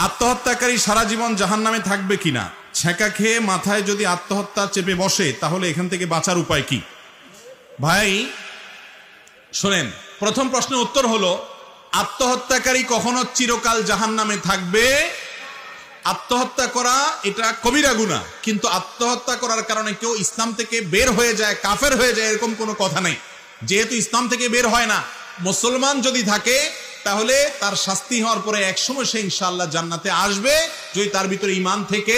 আত্মহত্যাকারী সারা জীবন জাহান্নামে থাকবে কিনা? ছেঁকা খেয়ে মাথায় যদি আত্মহত্যা চেপে বসে তাহলে এখান থেকে বাঁচার উপায় কি? ভাই শোনেন, প্রথম প্রশ্নের উত্তর হলো আত্মহত্যাকারী কখনো চিরকাল জাহান্নামে থাকবে? আত্মহত্যা করা এটা কবিরা গুনাহ, কিন্তু আত্মহত্যা করার কারণে কেউ ইসলাম থেকে বের হয়ে যায়, কাফের হয়ে যায়, এরকম কোনো কথা নেই। যেহেতু ইসলাম থেকে বের হয় না, মুসলমান যদি থাকে তাহলে তার শাস্তি হওয়ার পরে একসময় সে ইনশাআল্লাহ জান্নাতে আসবে, যদি তার ভিতরে ঈমান থেকে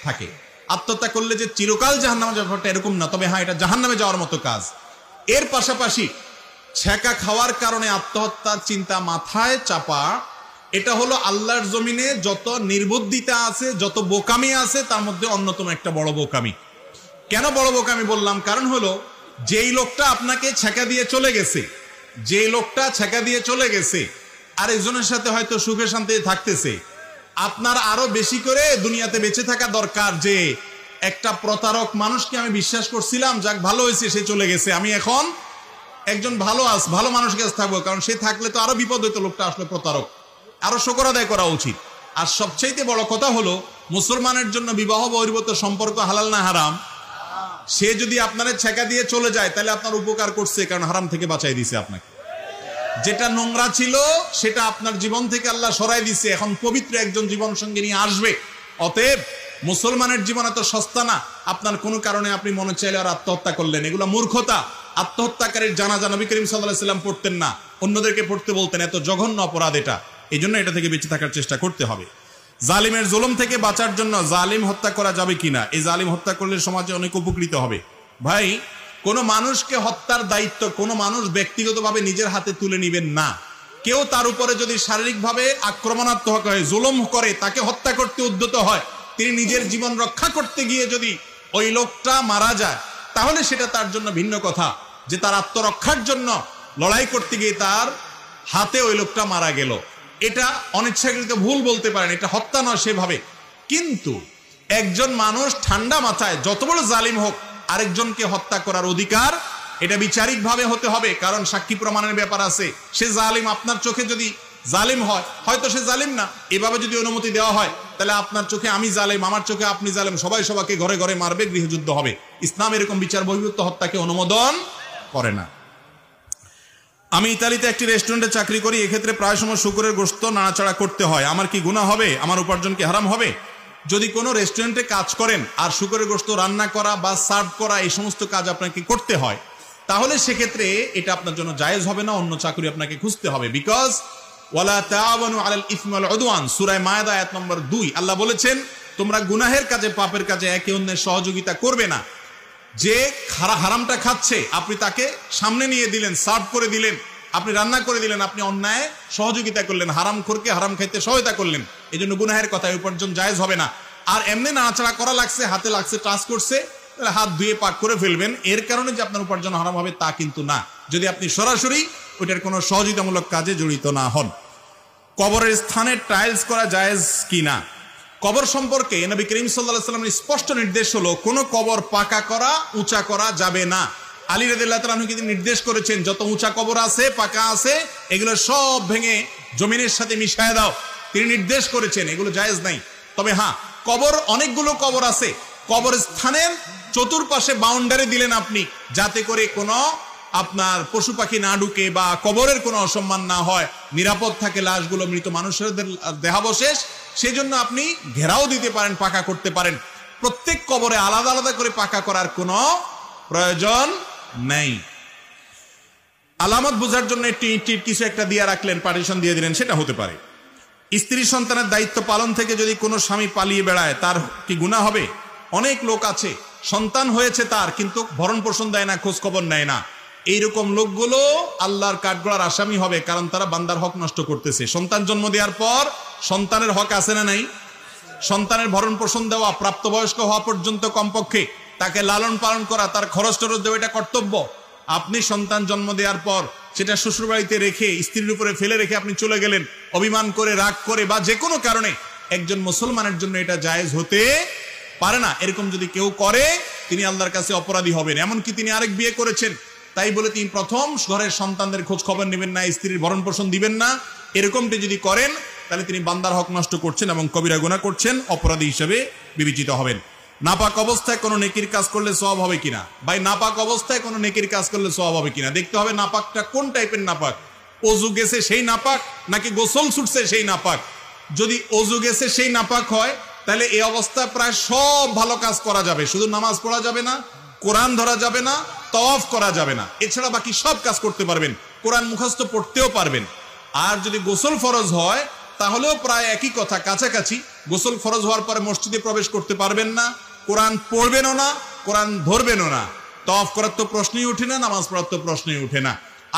থাকে। আত্মহত্যা করলে যে চিরকাল জাহান্নামে যাওয়াটা এরকম না, তবে হ্যাঁ, এটা জাহান্নামে যাওয়ার মতো কাজ। এর পাশাপাশি ছেঁকা খাওয়ার কারণে আত্মহত্যার চিন্তা মাথায় চাপা, এটা হলো আল্লাহর জমিনে যত নির্বুদ্ধিতা আছে, যত বোকামি আছে, তার মধ্যে অন্যতম একটা বড় বোকামি। কেন বড় বোকামি বললাম? কারণ হলো যেই লোকটা আপনাকে ছেঁকা দিয়ে চলে গেছে, যেই লোকটা ছেঁকা দিয়ে চলে গেছে আরেকজনের সাথে হয়তো সুখে শান্তিতে থাকতেছে, আপনার আরো বেশি করে দুনিয়াতে বেঁচে থাকা দরকার। যে একটা প্রতারক মানুষকে আমি বিশ্বাস করছিলাম, যাক ভালো হয়েছে সে চলে গেছে, আমি এখন একজন ভালো মানুষের কাছে থাকবো, কারণ সে থাকলে তো আরো বিপদ হইতো, লোকটা আসলে প্রতারক। আরো শুকর আদায় করা উচিত। আর সবচাইতে বড় কথা হলো মুসলমানের জন্য বিবাহ বহির্ভূত সম্পর্ক হালাল না হারাম? সে যদি আপনার ছেঁকা দিয়ে চলে যায় তাহলে আপনার উপকার করছে, কারণ হারাম থেকে বাঁচাই দিছে আপনাকে। যেটা নোংরা ছিল সেটা আপনার জীবন থেকে আল্লাহ সরাই দিছে, এখন পবিত্র একজন জীবন সঙ্গে নিয়ে আসবে। অতএব মুসলমানের জীবন এত সস্তা না, আপনার কোনো কারণে আপনি মনে চাইলে আর আত্মহত্যা করলেন, এগুলো মূর্খতা। আত্মহত্যাকারীর জানাজা নবী করিম সাল্লাল্লাহু আলাইহি ওয়াসাল্লাম পড়তেন না, অন্যদেরকে পড়তে বলতেন। এত জঘন্য অপরাধ এটা, এই জন্য এটা থেকে বেঁচে থাকার চেষ্টা করতে হবে। জালিমের জুলুম থেকে বাঁচার জন্য জালিম হত্যা করা যাবে কিনা? এই জালিম হত্যা করলে সমাজে অনেক উপকৃত হবে। ভাই, কোন মানুষকে হত্যার দায়িত্ব কোন মানুষ ব্যক্তিগতভাবে নিজের হাতে তুলে নিবেন না। কেউ তার উপরে যদি শারীরিকভাবে আক্রমণাত্মক হয়, জুলুম করে, তাকে হত্যা করতে উদ্যত হয়, তিনি নিজের জীবন রক্ষা করতে গিয়ে যদি ওই লোকটা মারা যায়, তাহলে সেটা তার জন্য ভিন্ন কথা। যে তার আত্মরক্ষার জন্য লড়াই করতে গিয়ে তার হাতে ওই লোকটা মারা গেল, এটা অনিচ্ছাকৃত ভুল বলতে পারেন, এটা হত্যা নয় সেভাবে। কিন্তু একজন মানুষ ঠান্ডা মাথায় যত বড় জালিম হোক, আরেকজনকে হত্যা করার অধিকার এটা বিচারিক ভাবে হতে হবে, কারণ সাক্ষী প্রমাণের ব্যাপার আছে। সে জালিম আপনার চোখে যদি জালিম হয়, হয়তো সে জালিম না, এভাবে যদি অনুমতি দেওয়া হয় তাহলে আপনার চোখে আমি জালিম, আমার চোখে আপনি জালিম, সবাই সবাইকে ঘরে ঘরে মারবে, গৃহযুদ্ধ হবে। ইসলাম এরকম বিচার বহির্ভূত হত্যাকে অনুমোদন করে না। আমি ইতালিতে একটি রেস্টুরেন্টে চাকরি করি, এক্ষেত্রে প্রায় সময় শুকরের গোশত নাড়াচাড়া করতে হয়, আমার কি গুনাহ হবে? আমার উপার্জন কি হারাম হবে? যদি কোনো রেস্টুরেন্টে কাজ করেন আর শুকরের গোশত রান্না করা বা সার্ভ করা এই সমস্ত কাজ আপনাকে করতে হয়, তাহলে সেক্ষেত্রে এটা আপনার জন্য জায়েজ হবে না, অন্য চাকরি আপনাকে খুঁজতে হবে। বিকজ ওয়ালা তাআওয়ানু আলাল ইসমি ওয়াল উদওয়ান, সূরা মায়েদা আয়াত নম্বর 2, আল্লাহ বলেছেন তোমরা গুনাহের কাজে, পাপের কাজে একে অন্যের সহযোগিতা করবে না। যে হারামটা খাচ্ছে আপনি তাকে সামনে নিয়ে দিলেন, সার্ভ করে দিলেন, আপনি রান্না করে দিলেন, আপনি অন্যায় সহযোগিতা করলেন, হারামখোরকে হারাম খাইতে সহায়তা করলেন, এই জন্য গুনাহের কথা উপার্জন জায়েজ হবে না। আর এমনি নাড়াচাড়া করা লাগছে, হাতে লাগছে, টাচ করছে, তাহলে হাত ধুয়ে পাক করে ফেলবেন, এর কারণে যে আপনার উপার্জন হারাম হবে তা কিন্তু না, যদি আপনি সরাসরি ওইটার কোনো সহযোগিতামূলক কাজে জড়িত না হন। কবরের স্থানে টাইলস করা জায়েজ কি না? কবর সম্পর্কে নবী করিম সাল্লাল্লাহু আলাইহি ওয়াসাল্লামের স্পষ্ট নির্দেশ হলো কোনো কবর পাকা করা, উঁচা করা যাবে না। আলী রাদিয়াল্লাহু তাআলা আনহু কিন্তু নির্দেশ করেছেন যত উঁচা কবর আছে, পাকা আছে, এগুলো সব ভেঙে জমিনের সাথে মিশায় দাও, তিনি নির্দেশ করেছেন, এগুলো জায়েজ নাই। তবে হ্যাঁ, কবর অনেকগুলো কবর আছে, কবর স্থানের চতুর্পাশে বাউন্ডারি দিলেন আপনি, যাতে করে কোনো আপনার পশু পাখি না ঢুকে বা কবরের কোনো অসম্মান না হয়, নিরাপদ থাকে লাশগুলো, মৃত মানুষের দেহাবশেষ, সেজন্য আপনি ঘেরাও দিতে পারেন, পাকা করতে পারেন। প্রত্যেক কবরে আলাদা আলাদা করে পাকা করার কোনো প্রয়োজন নেই। আলামত বোঝার জন্য কিছু একটা দিয়ে রাখলেন, পার্টিশন দিয়ে দিলেন, সেটা হতে পারে। স্ত্রী সন্তানের দায়িত্ব পালন থেকে যদি কোনো স্বামী পালিয়ে বেড়ায় তার কি গুনাহ হবে? অনেক লোক আছে সন্তান হয়েছে তার, কিন্তু ভরণ পোষণ দেয় না, খোঁজ খবর নেয় না, এইরকম লোকগুলো আল্লাহর কাঠগড়ার আসামি হবে, কারণ তারা বান্দার হক নষ্ট করতেছে। সন্তান জন্ম দেওয়ার পর সন্তানের হক আছে না নাই? সন্তানের ভরণ পোষণ দেওয়া, প্রাপ্তবয়স্ক হওয়া পর্যন্ত কমপক্ষে তাকে লালন পালন করা, তার খরচ টরচ দেওয়া, এটা কর্তব্য। আপনি সন্তান জন্ম দেওয়ার পর সেটা শ্বশুর বাড়িতে রেখে, স্ত্রীর উপরে ফেলে রেখে আপনি চলে গেলেন, অভিমান করে, রাগ করে বা যে কোনো কারণে, একজন মুসলমানের জন্য এটা জায়েজ হতে পারে না। এরকম যদি কেউ করে তিনি আল্লাহর কাছে অপরাধী হবেন। এমনকি তিনি আরেক বিয়ে করেছেন, তাই বলে তিনি প্রথম ঘরের সন্তানদের খোঁজ খবর নেবেন না, স্ত্রীর ভরণ পোষণ দিবেন না, এরকমটি যদি করেন তাহলে তিনি বান্দার হক নষ্ট করছেন এবং কবিরা গুনাহ করছেন, অপরাধী হিসেবে বিবেচিত হবেন। নাপাক অবস্থায় কোনো নেকির কাজ করলে সওয়াব হবে কিনা? ভাই নাপাক অবস্থায় কোনো নেকির কাজ করলে সওয়াব হবে কিনা দেখতে হবে। নাপাকটা কোন টাইপের নাপাক? অজু গেছে সেই নাপাক নাকি গোসল ছুটছে সেই নাপাক? যদি অজু গেছে সেই নাপাক হয় তাহলে এই অবস্থায় প্রায় সব ভালো কাজ করা যাবে, শুধু নামাজ পড়া যাবে না, কোরআন ধরা যাবে না, তওয়াফ করা যাবে না, এছাড়া বাকি সব কাজ করতে পারবেন, কোরআন মুখস্থ পড়তেও পারবেন। আর যদি গোসল ফরজ হয় তাহলেও প্রায় একই কথা, কাছাকাছি। গোসল ফরজ হওয়ার পরে মসজিদে প্রবেশ করতে পারবেন না, কোরআন পড়বেনও না, কোরআন ধরবেনও না, তওয়াফ করার তো প্রশ্নই ওঠে না, নামাজ পড়ার তো প্রশ্নই ওঠে না।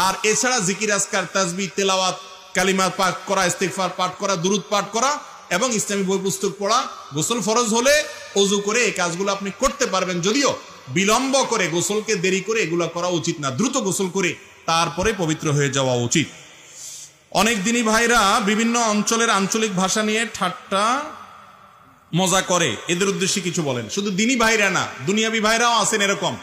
আর এছাড়া জিকির আজকার, তাসবিহ, তেলাওয়াত, কালিমা পাঠ করা, ইস্তিগফার পাঠ করা, দুরুদ পাঠ করা এবং ইসলামী বই পুস্তক পড়া, গোসল ফরজ হলে ওযু করে এই কাজগুলো আপনি করতে পারবেন। যদিও বিলম্ব করে, গোসলকে দেরি করে এগুলো করা উচিত না, দ্রুত গোসল করে তারপরে পবিত্র হয়ে যাওয়া উচিত। অনেক দিনী ভাইরা বিভিন্ন অঞ্চলের আঞ্চলিক ভাষা নিয়ে ঠাট্টা মজা করে, এদের উদ্দেশ্যে কিছু বলেন। শুধু দিনী ভাইরা না, দুনিয়াবি ভাইরাও আছেন এরকম।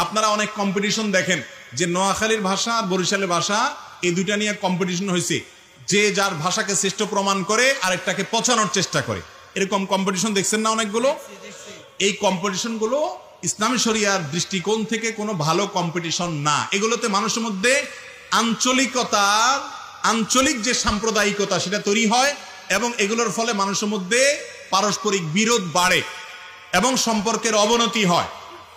আপনারা অনেক কম্পিটিশন দেখেন যে নোয়াখালীর ভাষা আর বরিশালের ভাষা, এই দুইটা নিয়ে কম্পিটিশন হয়েছে, যে যার ভাষাকে শ্রেষ্ঠ প্রমাণ করে আরেকটাকে পচানোর চেষ্টা করে, এরকম কম্পিটিশন দেখছেন না অনেকগুলো। এই কম্পিটিশন গুলো ইসলামী শরিয়ার দৃষ্টিকোণ থেকে কোনো ভালো কম্পিটিশন না। এগুলোতে মানুষের মধ্যে আঞ্চলিকতা, আঞ্চলিক যে সাম্প্রদায়িকতা সেটা তৈরি হয় এবং এগুলোর ফলে মানুষের মধ্যে পারস্পরিক বিরোধ বাড়ে এবং সম্পর্কের অবনতি হয়।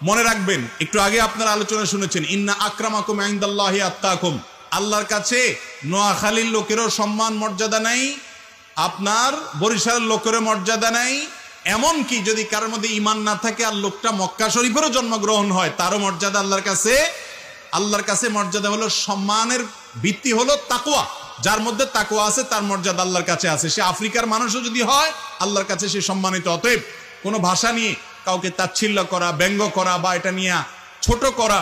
মনে রাখবেন, একটু আগে আপনারা আলোচনা শুনেছেন, ইন্না আকরামাকুম ইনদাল্লাহি আত্তাকুম। আল্লাহর কাছে নোয়াখালীর লোকেরও সম্মান মর্যাদা নাই, আপনার বরিশালের লোকেরও মর্যাদা নাই, এমনকি যদি কারোর মধ্যে ঈমান না থাকে আর লোকটা মক্কা শরীফেরও জন্মগ্রহণ হয়, তারও মর্যাদা আল্লাহর কাছে মর্যাদা হলো, সম্মানের ভিত্তি হলো তাকওয়া। যার মধ্যে তাকওয়া আছে তার মর্যাদা আল্লাহর কাছে আছে। সে আফ্রিকার মানুষও যদি হয় আল্লাহর কাছে সে সম্মানিত। অতএব কোনো ভাষা নিয়ে কাউকে তাচ্ছিল্য করা, ব্যঙ্গ করা বা এটা নিয়ে ছোট করা,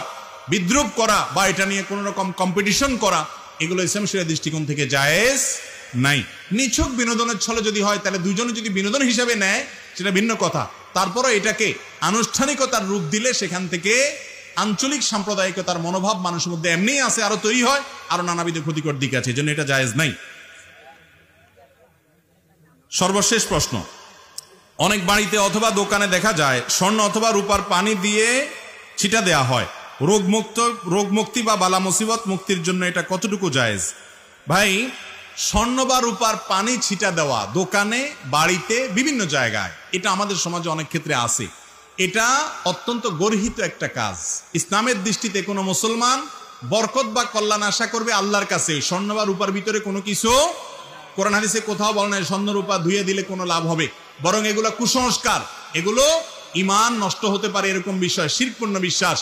বিদ্রুপ করা বা এটা নিয়ে কোনো রকম কম্পিটিশন করা, এগুলো ইসলাম শরিয়ার দৃষ্টিকোণ থেকে জায়েজ নাই। নিছক বিনোদনের ছলে যদি হয় তাহলে দুইজনে যদি বিনোদন হিসাবে নেয় সেটা ভিন্ন কথা। তারপরে এটাকে আনুষ্ঠানিকতার রূপ দিলে সেখান থেকে আঞ্চলিক সাম্প্রদায়িকতার মনোভাব মানুষের মধ্যে এমনিই আছে, আরো তৈরি হয়, আরো নানাবিধ ক্ষতিকর দিক আছে, এজন্য এটা জায়েজ নাই। সর্বশেষ প্রশ্ন, অনেক বাড়িতে অথবা দোকানে দেখা যায় স্বর্ণ অথবা রূপার পানি দিয়ে ছিটা দেয়া হয়, রোগ মুক্তি বা বালা মুসিবত মুক্তির জন্য এটা কতটুকু জায়েজ? ভাই, স্বর্ণ বা রূপার পানি ছিটা দেওয়া দোকানে, বাড়িতে, বিভিন্ন জায়গায়, এটা আমাদের সমাজে অনেক ক্ষেত্রে আছে। এটা অত্যন্ত গর্হিত একটা কাজ। ইসলামের দৃষ্টিতে কোনো মুসলমান বরকত বা কল্যাণ আশা করবে আল্লাহর কাছে, স্বর্ণ বা রূপার ভিতরে কোনো কিছু কোরআন হাদিসে কোথাও বলে নাই স্বর্ণ রূপা ধুয়ে দিলে কোনো লাভ হবে, বরং এগুলো কুসংস্কার, এগুলো ঈমান নষ্ট হতে পারে এরকম বিষয়, শিরকপূর্ণ বিশ্বাস।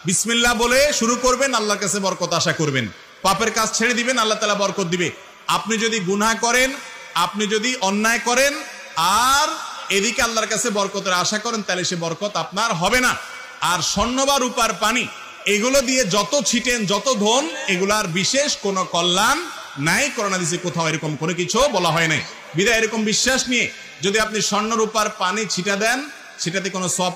বিসমিল্লাহ বলে শুরু করবেন, আল্লাহর কাছে বরকত আশা করবেন, পাপের কাজ ছেড়ে দিবেন, আল্লাহ তাআলা বরকত দিবে। আপনি যদি গুনাহ করেন, আপনি যদি অন্যায় করেন আর এদিকে আল্লাহর কাছে বরকতের আশা করেন, তাহলে সে বরকত আপনার হবে না। আর স্বর্ণ বা রূপার পানি এগুলো দিয়ে যত ছিটেন, যত ধন, এগুলার বিশেষ কোনো কল্যাণ নাই, কোরআন হাদিসে কোথাও এরকম কোনো কিছু বলা হয় নাই। বিধায় এরকম বিশ্বাস নিয়ে যদি আপনি স্বর্ণ রূপার পানি ছিটা দেন, সেটাতে কোনো সওয়াব